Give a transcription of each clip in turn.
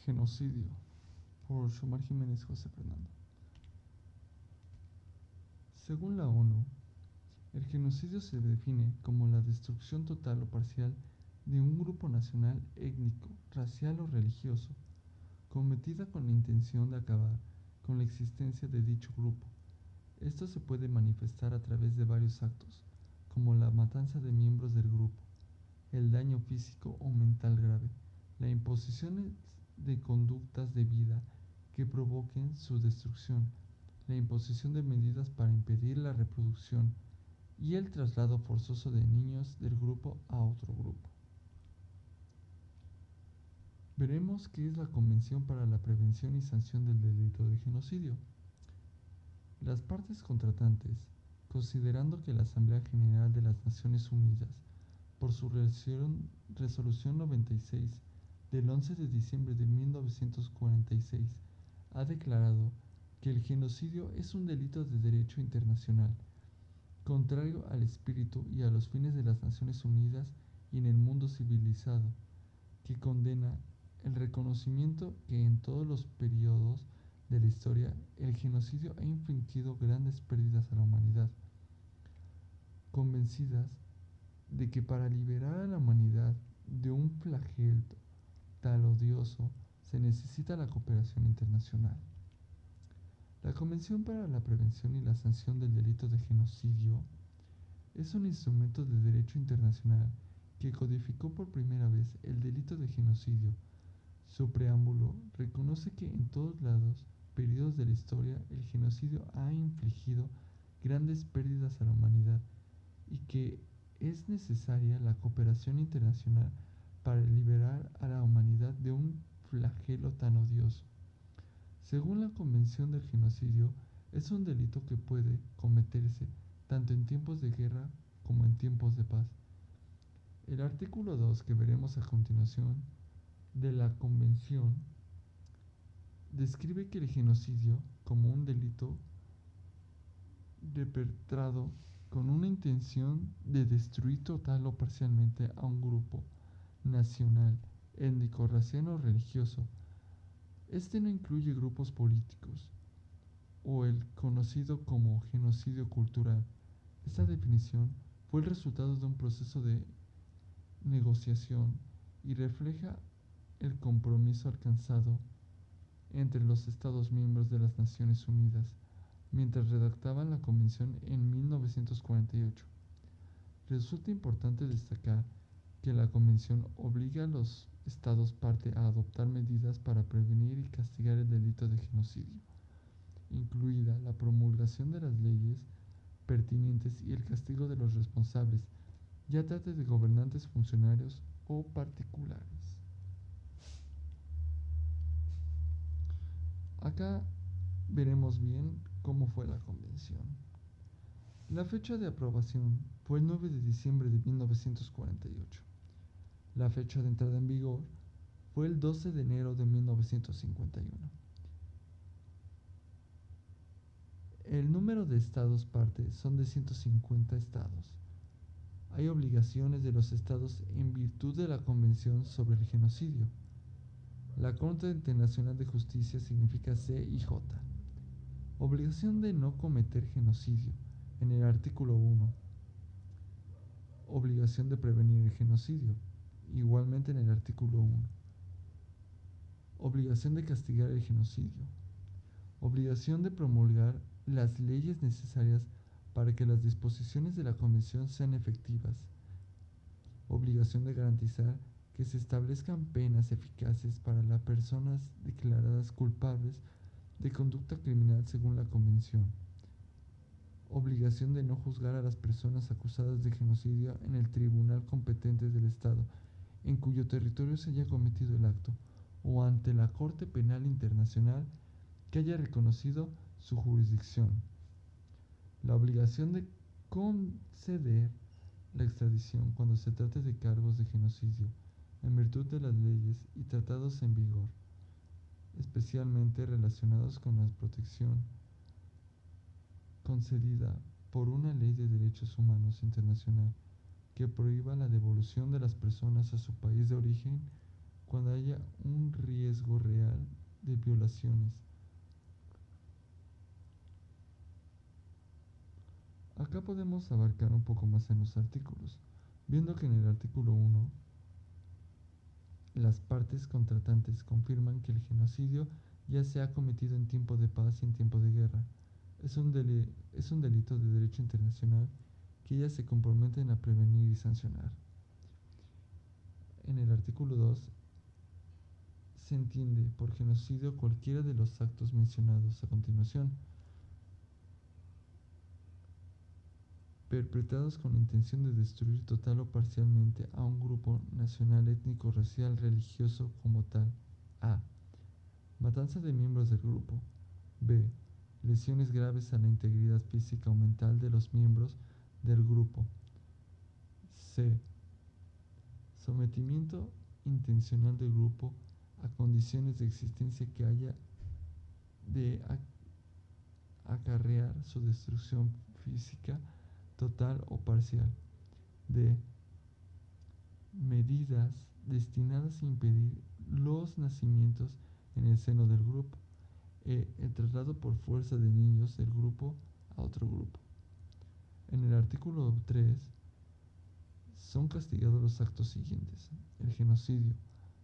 Genocidio, por Xiomar Jiménez José Fernando. Según la ONU, el genocidio se define como la destrucción total o parcial de un grupo nacional, étnico, racial o religioso, cometida con la intención de acabar con la existencia de dicho grupo. Esto se puede manifestar a través de varios actos, como la matanza de miembros del grupo, el daño físico o mental grave, la imposición de conductas de vida que provoquen su destrucción, la imposición de medidas para impedir la reproducción y el traslado forzoso de niños del grupo a otro grupo. Veremos qué es la Convención para la Prevención y Sanción del Delito de Genocidio. Las partes contratantes, considerando que la Asamblea General de las Naciones Unidas, por su resolución 96 del 11 de diciembre de 1946, ha declarado que el genocidio es un delito de derecho internacional, contrario al espíritu y a los fines de las Naciones Unidas y en el mundo civilizado, que condena el reconocimiento que en todos los periodos de la historia el genocidio ha infligido grandes pérdidas a la humanidad, convencidas de que para liberar a la humanidad de un flagelo tan odioso se necesita la cooperación internacional. La Convención para la Prevención y la Sanción del Delito de Genocidio es un instrumento de derecho internacional que codificó por primera vez el delito de genocidio. Su preámbulo reconoce que en todos los periodos de la historia el genocidio ha infligido grandes pérdidas a la humanidad y que es necesaria la cooperación internacional para liberar a la humanidad de un flagelo tan odioso. Según la Convención del Genocidio, es un delito que puede cometerse tanto en tiempos de guerra como en tiempos de paz. El artículo 2 que veremos a continuación de la Convención describe que el genocidio como un delito perpetrado con una intención de destruir total o parcialmente a un grupo nacional, étnico, racial o religioso. Este no incluye grupos políticos o el conocido como genocidio cultural. Esta definición fue el resultado de un proceso de negociación y refleja el compromiso alcanzado entre los Estados miembros de las Naciones Unidas mientras redactaban la Convención en 1948. Resulta importante destacar que la Convención obliga a los Estados parte a adoptar medidas para prevenir y castigar el delito de genocidio, incluida la promulgación de las leyes pertinentes y el castigo de los responsables, ya trate de gobernantes, funcionarios o particulares. Acá veremos bien cómo fue la convención. La fecha de aprobación fue el 9 de diciembre de 1948. La fecha de entrada en vigor fue el 12 de enero de 1951. El número de estados parte son de 150 estados. Hay obligaciones de los estados en virtud de la Convención sobre el Genocidio. La Corte Internacional de Justicia significa CIJ. Obligación de no cometer genocidio en el artículo 1. Obligación de prevenir el genocidio, igualmente en el artículo 1. Obligación de castigar el genocidio. Obligación de promulgar las leyes necesarias para que las disposiciones de la Convención sean efectivas. Obligación de garantizar que se establezcan penas eficaces para las personas declaradas culpables de conducta criminal según la Convención. Obligación de no juzgar a las personas acusadas de genocidio en el tribunal competente del Estado en cuyo territorio se haya cometido el acto o ante la Corte Penal Internacional que haya reconocido su jurisdicción. La obligación de conceder la extradición cuando se trate de cargos de genocidio en virtud de las leyes y tratados en vigor, especialmente relacionados con la protección concedida por una ley de derechos humanos internacional que prohíba la devolución de las personas a su país de origen cuando haya un riesgo real de violaciones. Acá podemos abarcar un poco más en los artículos, viendo que en el artículo 1 las partes contratantes confirman que el genocidio ya se ha cometido en tiempo de paz y en tiempo de guerra. Es un delito de derecho internacional que ellas se comprometen a prevenir y sancionar. En el artículo 2 se entiende por genocidio cualquiera de los actos mencionados a continuación, perpetrados con la intención de destruir total o parcialmente a un grupo nacional, étnico, racial, religioso como tal. A. Matanza de miembros del grupo. B. Lesiones graves a la integridad física o mental de los miembros del grupo. C. Sometimiento intencional del grupo a condiciones de existencia que haya de acarrear su destrucción física total o parcial. D. Medidas destinadas a impedir los nacimientos en el seno del grupo. E. El traslado por fuerza de niños del grupo a otro grupo. En el artículo 3 son castigados los actos siguientes: el genocidio,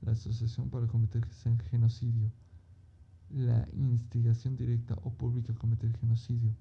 la asociación para cometer el genocidio, la instigación directa o pública a cometer genocidio,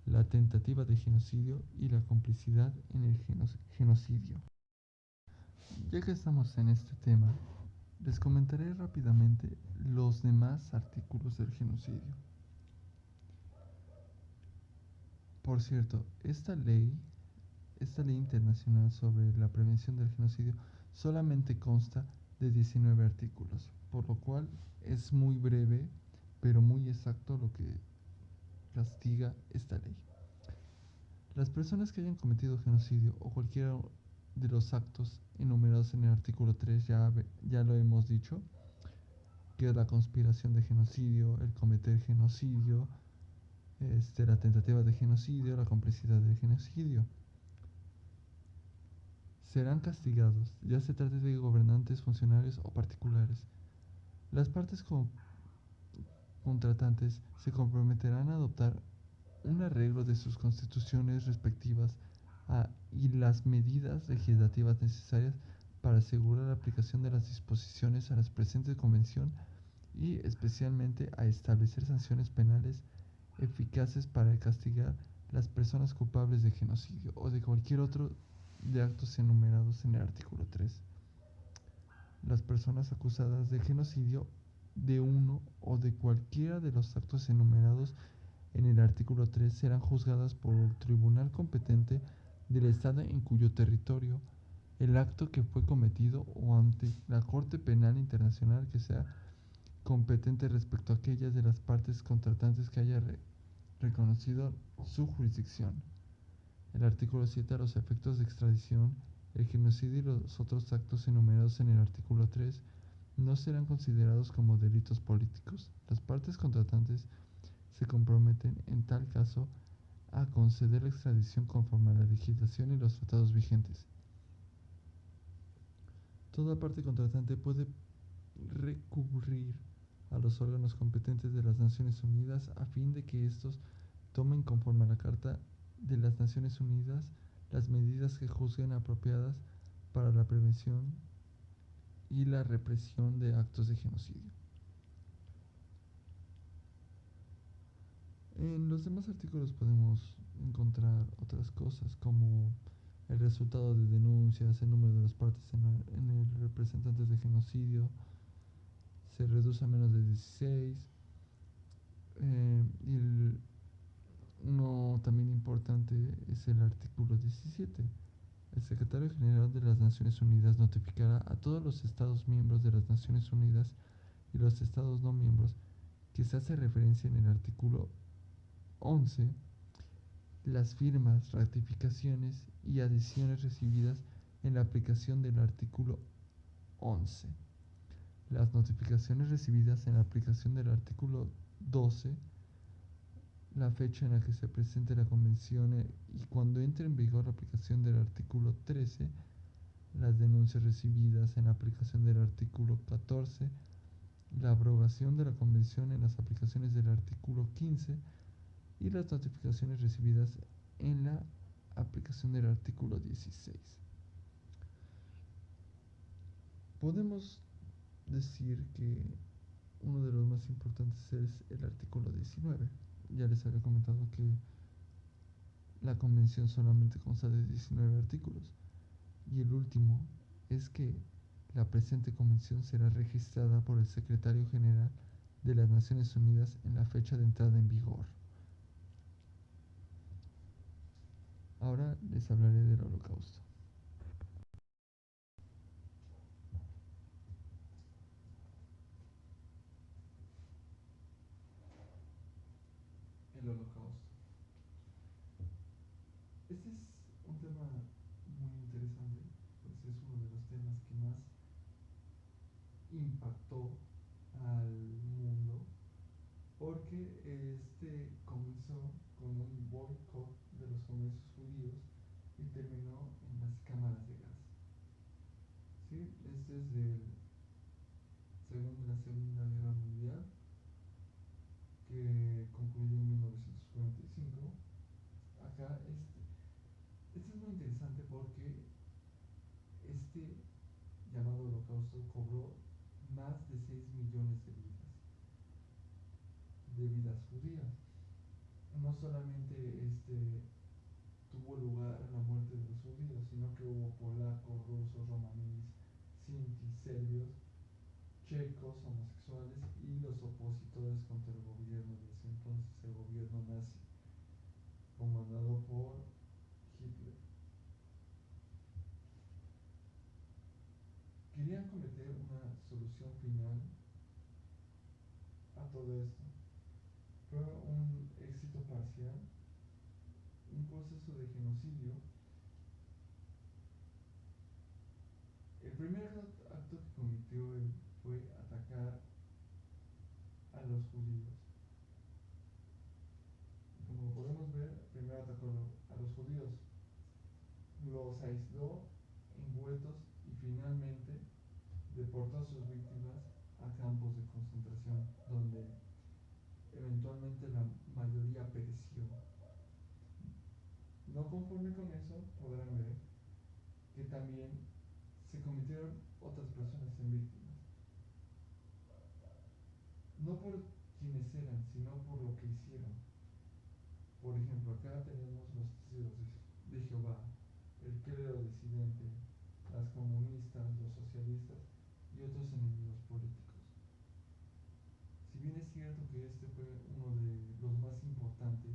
la tentativa de genocidio y la complicidad en el genocidio. Ya que estamos en este tema, les comentaré rápidamente los demás artículos del genocidio. Por cierto, esta ley internacional sobre la prevención del genocidio solamente consta de 19 artículos, por lo cual es muy breve, pero muy exacto lo que castiga esta ley. Las personas que hayan cometido genocidio o cualquiera de los actos enumerados en el artículo 3, ya lo hemos dicho, que es la conspiración de genocidio, el cometer genocidio, la tentativa de genocidio, la complicidad de genocidio, serán castigados, ya se trate de gobernantes, funcionarios o particulares. Las partes contratantes se comprometerán a adoptar un arreglo de sus constituciones respectivas y las medidas legislativas necesarias para asegurar la aplicación de las disposiciones a la presente convención y especialmente a establecer sanciones penales eficaces para castigar las personas culpables de genocidio o de cualquier otro de actos enumerados en el artículo 3. Las personas acusadas de genocidio de uno o de cualquiera de los actos enumerados en el artículo 3 serán juzgadas por el tribunal competente del estado en cuyo territorio el acto que fue cometido o ante la Corte Penal Internacional que sea competente respecto a aquellas de las partes contratantes que haya reconocido su jurisdicción. El artículo 7 a los efectos de extradición, el genocidio y los otros actos enumerados en el artículo 3 no serán considerados como delitos políticos. Las partes contratantes se comprometen en tal caso a conceder la extradición conforme a la legislación y los tratados vigentes. Toda parte contratante puede recurrir a los órganos competentes de las Naciones Unidas a fin de que estos tomen conforme a la Carta de las Naciones Unidas las medidas que juzguen apropiadas para la prevención y la represión de actos de genocidio. En los demás artículos podemos encontrar otras cosas como el resultado de denuncias, el número de las partes en el representantes de genocidio se reduce a menos de 16. Y uno también importante es el artículo 17. El secretario general de las Naciones Unidas notificará a todos los Estados miembros de las Naciones Unidas y los Estados no miembros que se hace referencia en el artículo 11 las firmas, ratificaciones y adhesiones recibidas en la aplicación del artículo 11. Las notificaciones recibidas en la aplicación del artículo 12, la fecha en la que se presente la convención y cuando entre en vigor la aplicación del artículo 13, las denuncias recibidas en la aplicación del artículo 14, la abrogación de la convención en las aplicaciones del artículo 15 y las notificaciones recibidas en la aplicación del artículo 16. Podemos decir que uno de los más importantes es el artículo 19. Ya les había comentado que la convención solamente consta de 19 artículos. Y el último es que la presente convención será registrada por el Secretario General de las Naciones Unidas en la fecha de entrada en vigor. Ahora les hablaré del Holocausto. El Holocausto. Este es un tema muy interesante, pues es uno de los temas que más impactó al mundo, porque este comenzó con un boicot de los comercios judíos y terminó en las cámaras de gas. ¿Sí? Este es de la Segunda Guerra Mundial, que concluyó en 1945. Acá este es muy interesante porque este llamado Holocausto cobró más de 6 millones de vidas judías. No solamente tuvo lugar la muerte de los judíos, sino que hubo polacos, rusos, romaníes, sintis, serbios, checos, homosexuales y los opositores contra el gobierno de ese entonces, el gobierno nazi, comandado por Hitler. Querían cometer una solución final a todo esto. Fue un éxito parcial, un proceso de genocidio. El primer acto que cometió él fue atacar a los judíos. Como podemos ver, primero atacó a los judíos, los aisló en guetos y finalmente deportó a sus víctimas a campos de concentración, donde eventualmente la mayoría pereció. No conforme con eso, podrán ver que también se convirtieron otras personas en víctimas. No por quienes eran, sino por lo que hicieron. Por ejemplo, acá tenemos los testigos de Jehová, el clero disidente, las comunistas, los socialistas y otros enemigos políticos. Si bien es cierto que este fue uno de los más importantes,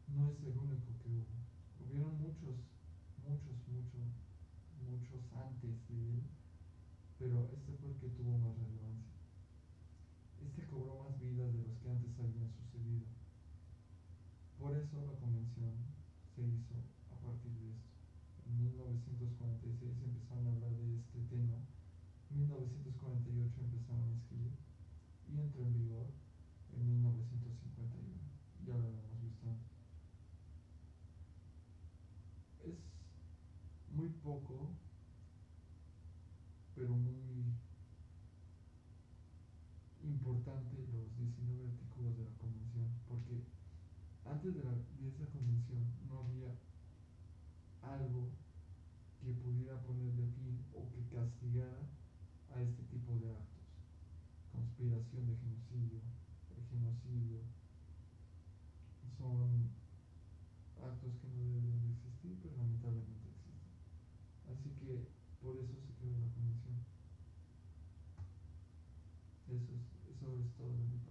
no es el único que hubo. Hubieron muchos antes de él, pero este fue el que tuvo más relevancia. Este cobró más vidas de los que antes habían sucedido. Por eso la convención se hizo a partir de esto. En 1946 empezaron a hablar de este tema, en 1948 empezaron a escribir y entró en vigor en 1951. Ya lo habíamos visto antes. Es muy poco, pero muy importante los 19 artículos de la convención, porque antes de esa convención no había algo que pudiera ponerle fin o que castigara a este tipo de actos. Conspiración de genocidio, el genocidio, son actos que no deberían de existir, pero lamentablemente existen. Así que por eso se creó la convención. Eso es todo de mi parte.